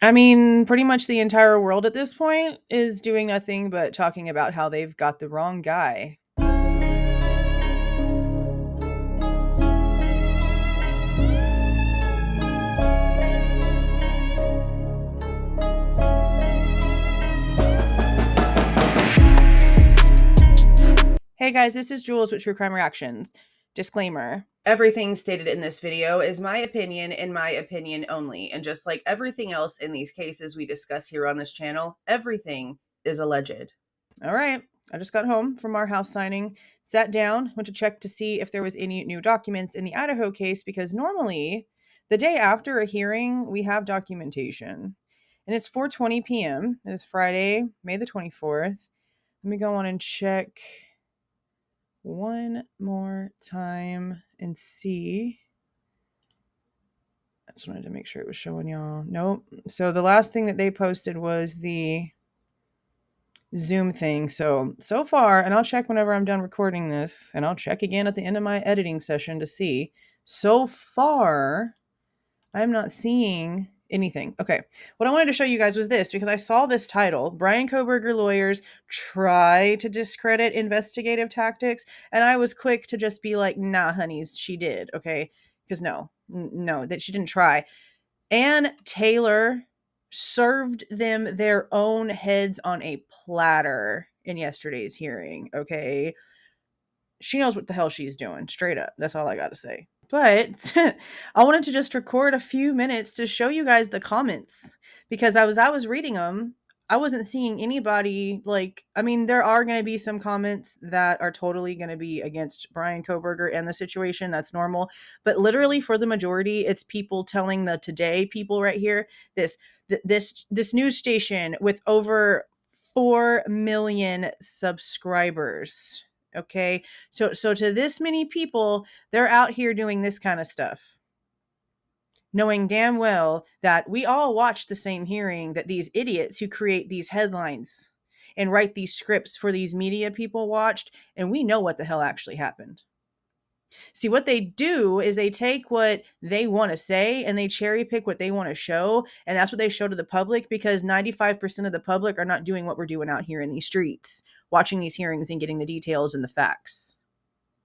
I mean, pretty much the entire world at this point is doing nothing but talking about how they've got the wrong guy. Hey guys, this is Jules with True Crime Reactions. Disclaimer. Everything stated in this video is my opinion and my opinion only, and just like everything else in these cases we discuss here on this channel, everything is alleged. All right, I just got home from our house signing, sat down, went to check to see if there was any new documents in the Idaho case, because normally the day after a hearing, we have documentation. And it's 4:20 p.m. It's Friday, May the 24th. Let me go on and check one more time and see. I just wanted to make sure it was showing y'all. Nope. So the last thing that they posted was the Zoom thing. So far, and I'll check whenever I'm done recording this, and I'll check again at the end of my editing session to see. So far, I'm not seeing anything. Okay. What I wanted to show you guys was this, because I saw this title, Bryan Kohberger lawyers try to discredit investigative tactics. And I was quick to just be like, nah, honeys, she did. Okay. Because no, that she didn't try. Ann Taylor served them their own heads on a platter in yesterday's hearing. Okay. She knows what the hell she's doing. Straight up. That's all I got to say. But I wanted to just record a few minutes to show you guys the comments, because I was reading them. I wasn't seeing anybody like, I mean, there are going to be some comments that are totally going to be against Bryan Kohberger and the situation. That's normal. But literally for the majority, it's people telling the Today people right here, this news station with over 4 million subscribers. Okay. So to this many people, they're out here doing this kind of stuff, knowing damn well that we all watched the same hearing that these idiots who create these headlines and write these scripts for these media people watched, and we know what the hell actually happened. See, what they do is they take what they want to say and they cherry pick what they want to show, and that's what they show to the public, because 95% of the public are not doing what we're doing out here in these streets, watching these hearings and getting the details and the facts.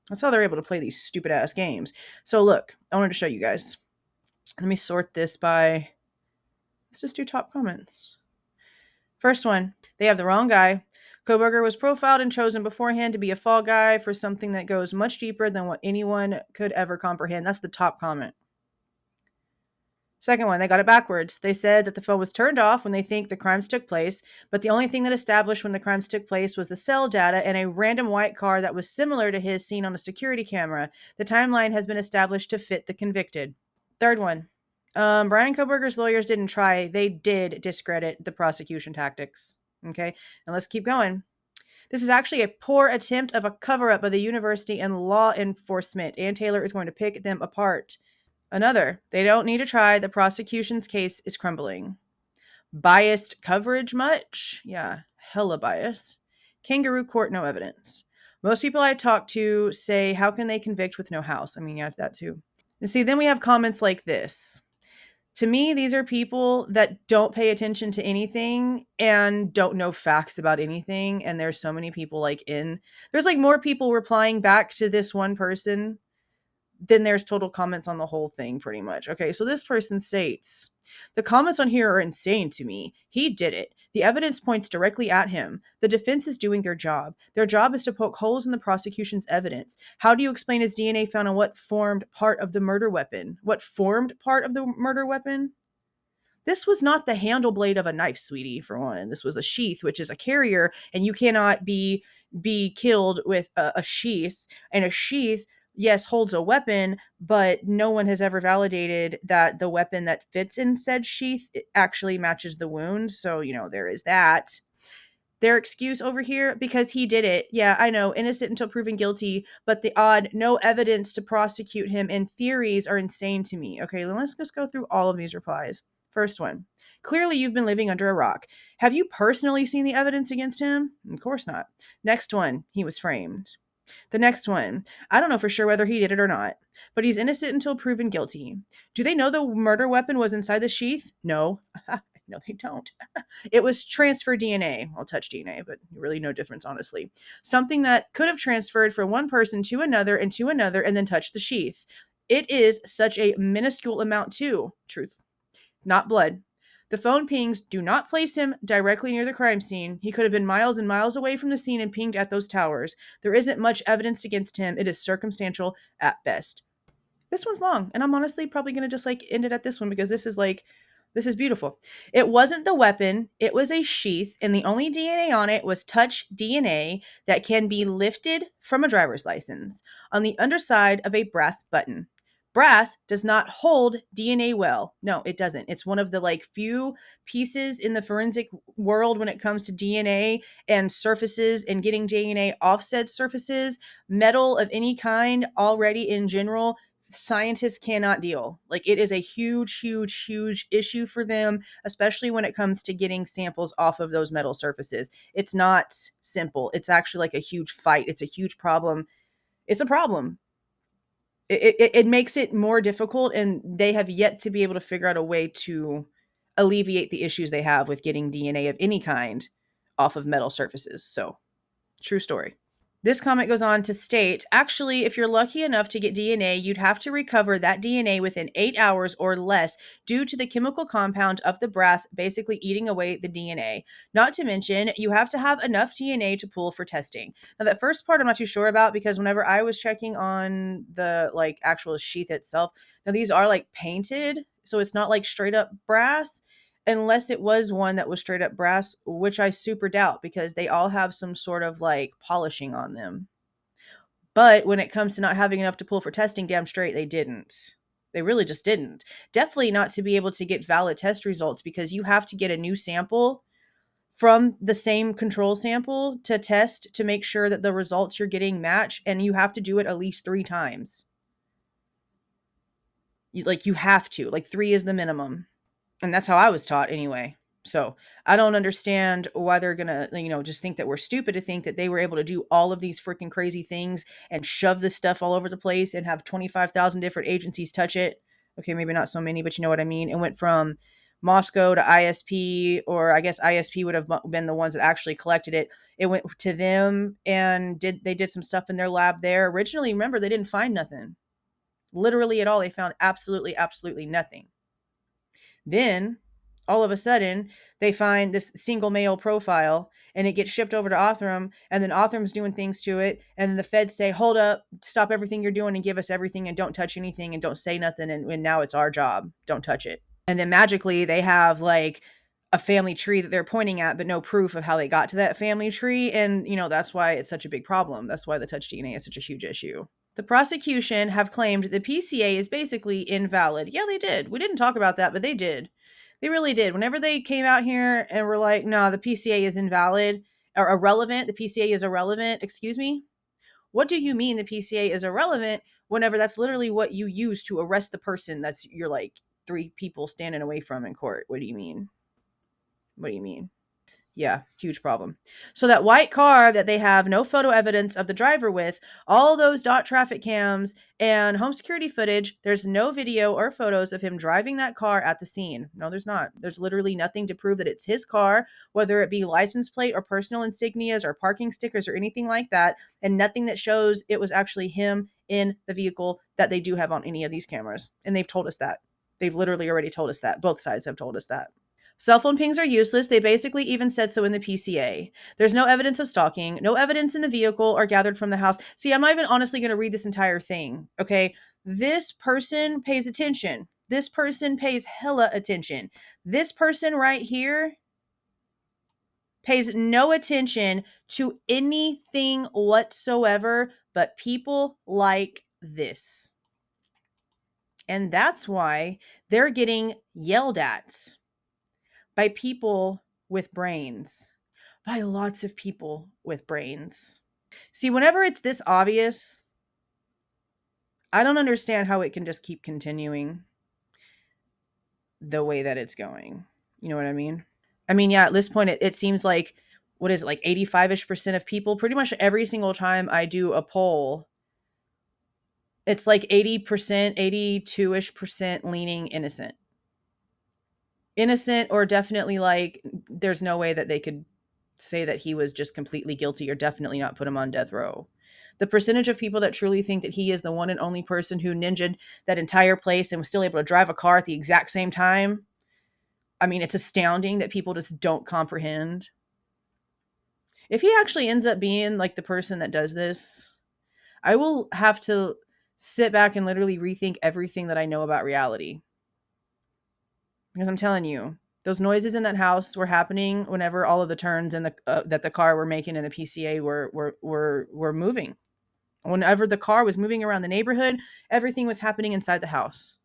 That's how they're able to play these stupid ass games. So look, I wanted to show you guys. Let me sort this by, let's just do top comments. First one, they have the wrong guy. Kohberger was profiled and chosen beforehand to be a fall guy for something that goes much deeper than what anyone could ever comprehend. That's the top comment. Second one, they got it backwards. They said that the phone was turned off when they think the crimes took place, but the only thing that established when the crimes took place was the cell data and a random white car that was similar to his seen on a security camera. The timeline has been established to fit the convicted. Third one, Bryan Kohberger's lawyers didn't try. They did discredit the prosecution tactics. Okay, and let's keep going. This is actually a poor attempt of a cover-up by the university and law enforcement. Ann Taylor is going to pick them apart. Another, they don't need to try. The prosecution's case is crumbling. Biased coverage much? Yeah, hella bias. Kangaroo court, no evidence. Most people I talk to say, how can they convict with no house? I mean, yeah, that too. And see, then we have comments like this. To me, these are people that don't pay attention to anything and don't know facts about anything. And there's so many people there's like more people replying back to this one person then there's total comments on the whole thing, pretty much. Okay, so this person states, the comments on here are insane to me. He did it. The evidence points directly at him. The defense is doing their job. Their job is to poke holes in the prosecution's evidence. How do you explain his DNA found on what formed part of the murder weapon? What formed part of the murder weapon? This was not the handle blade of a knife, sweetie, for one. This was a sheath, which is a carrier, and you cannot be killed with a sheath. And a sheath, yes, holds a weapon, but no one has ever validated that the weapon that fits in said sheath actually matches the wound. So, there is that. Their excuse over here, because he did it. Yeah, I know, innocent until proven guilty, but the odd no evidence to prosecute him and theories are insane to me. Okay, then let's just go through all of these replies. First one, clearly you've been living under a rock. Have you personally seen the evidence against him? Of course not. Next one, he was framed. The next one, I don't know for sure whether he did it or not, but he's innocent until proven guilty. Do they know the murder weapon was inside the sheath? No. No, they don't. It was transfer DNA. I'll touch DNA, but really no difference, honestly. Something that could have transferred from one person to another and to another and then touched the sheath. It is such a minuscule amount too. Truth. Not blood. The phone pings do not place him directly near the crime scene. He could have been miles and miles away from the scene and pinged at those towers. There isn't much evidence against him. It is circumstantial at best. This one's long, and I'm honestly probably going to just like end it at this one because this is beautiful. It wasn't the weapon, it was a sheath, and the only DNA on it was touch DNA that can be lifted from a driver's license on the underside of a brass button. Brass does not hold DNA well. No, it doesn't. It's one of the like few pieces in the forensic world when it comes to DNA and surfaces and getting DNA off said surfaces. Metal of any kind already in general, scientists cannot deal. Like, it is a huge, huge, huge issue for them, especially when it comes to getting samples off of those metal surfaces. It's not simple. It's actually like a huge fight. It's a huge problem. It's a problem. It makes it more difficult, and they have yet to be able to figure out a way to alleviate the issues they have with getting DNA of any kind off of metal surfaces. So, true story. This comment goes on to state, actually, if you're lucky enough to get DNA, you'd have to recover that DNA within 8 hours or less due to the chemical compound of the brass basically eating away the DNA. Not to mention, you have to have enough DNA to pool for testing. Now, that first part I'm not too sure about because whenever I was checking on the like actual sheath itself, now these are like painted, so it's not like straight up brass. Unless it was one that was straight up brass, which I super doubt because they all have some sort of like polishing on them. But when it comes to not having enough to pull for testing, damn straight they didn't. They really just didn't. Definitely not to be able to get valid test results because you have to get a new sample from the same control sample to test to make sure that the results you're getting match, and you have to do it at least 3 times. You have to. Like 3 is the minimum. And that's how I was taught anyway. So I don't understand why they're going to, just think that we're stupid to think that they were able to do all of these freaking crazy things and shove this stuff all over the place and have 25,000 different agencies touch it. Okay, maybe not so many, but you know what I mean? It went from Moscow to ISP, or I guess ISP would have been the ones that actually collected it. It went to them and they did some stuff in their lab there. Originally, remember, they didn't find nothing. Literally at all. They found absolutely, absolutely nothing. Then, all of a sudden, they find this single male profile and it gets shipped over to Othram, and then Othram's doing things to it, and then the feds say, hold up, stop everything you're doing and give us everything and don't touch anything and don't say nothing, and now it's our job. Don't touch it. And then magically they have like a family tree that they're pointing at, but no proof of how they got to that family tree. And, that's why it's such a big problem. That's why the touch DNA is such a huge issue. The prosecution have claimed the PCA is basically invalid. Yeah, they did. We didn't talk about that, but they did. They really did. Whenever they came out here and were like, no, the PCA is invalid or irrelevant, the PCA is irrelevant. Excuse me? What do you mean the PCA is irrelevant whenever that's literally what you use to arrest the person that's you're like 3 people standing away from in court? What do you mean? What do you mean? Yeah, huge problem. So that white car that they have no photo evidence of the driver with, all those dot traffic cams and home security footage, there's no video or photos of him driving that car at the scene. No, there's not. There's literally nothing to prove that it's his car, whether it be license plate or personal insignias or parking stickers or anything like that, and nothing that shows it was actually him in the vehicle that they do have on any of these cameras. And they've told us that. They've literally already told us that. Both sides have told us that. Cell phone pings are useless. They basically even said so in the PCA. There's no evidence of stalking, no evidence in the vehicle or gathered from the house. See, I'm not even honestly going to read this entire thing, okay? This person pays attention. This person pays hella attention. This person right here pays no attention to anything whatsoever but people like this. And that's why they're getting yelled at by people with brains, by lots of people with brains. See, whenever it's this obvious, I don't understand how it can just keep continuing the way that it's going. You know what I mean? I mean, yeah, at this point, it seems like, what is it, like 85% of people, pretty much every single time I do a poll, it's like 80%, 82% leaning innocent. innocent, or definitely like there's no way that they could say that he was just completely guilty, or definitely not put him on death row. The percentage of people that truly think that he is the one and only person who ninja'd that entire place and was still able to drive a car at the exact same time, I mean, it's astounding that people just don't comprehend. If he actually ends up being like the person that does this, I will have to sit back and literally rethink everything that I know about reality. Because I'm telling you, those noises in that house were happening whenever all of the turns in the that the car were making in the PCA were moving. Whenever the car was moving around the neighborhood, everything was happening inside the house.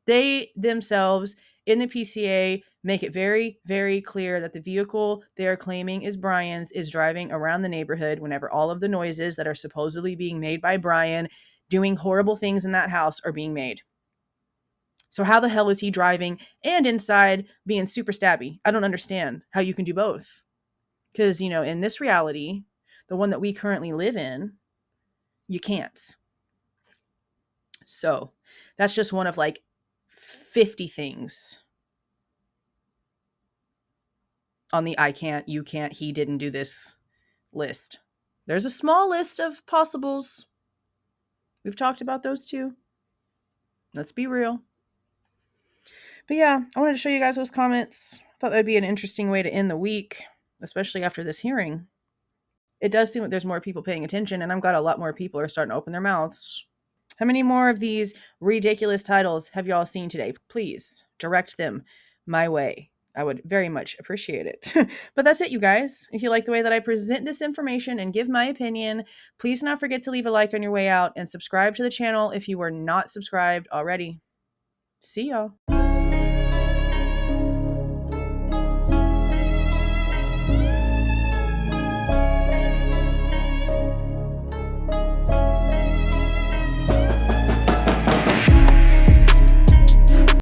They themselves in the PCA make it very, very clear that the vehicle they are claiming is Bryan's is driving around the neighborhood whenever all of the noises that are supposedly being made by Bryan doing horrible things in that house are being made. So how the hell is he driving and inside being super stabby? I don't understand how you can do both. Because, in this reality, the one that we currently live in, you can't. So that's just one of like 50 things on the I can't, you can't, he didn't do this list. There's a small list of possibles. We've talked about those too. Let's be real. But yeah, I wanted to show you guys those comments. Thought that'd be an interesting way to end the week, especially after this hearing. It does seem that there's more people paying attention, and I'm glad a lot more people are starting to open their mouths. How many more of these ridiculous titles have y'all seen today? Please direct them my way. I would very much appreciate it. But that's it, you guys. If you like the way that I present this information and give my opinion, please do not forget to leave a like on your way out and subscribe to the channel if you were not subscribed already. See y'all.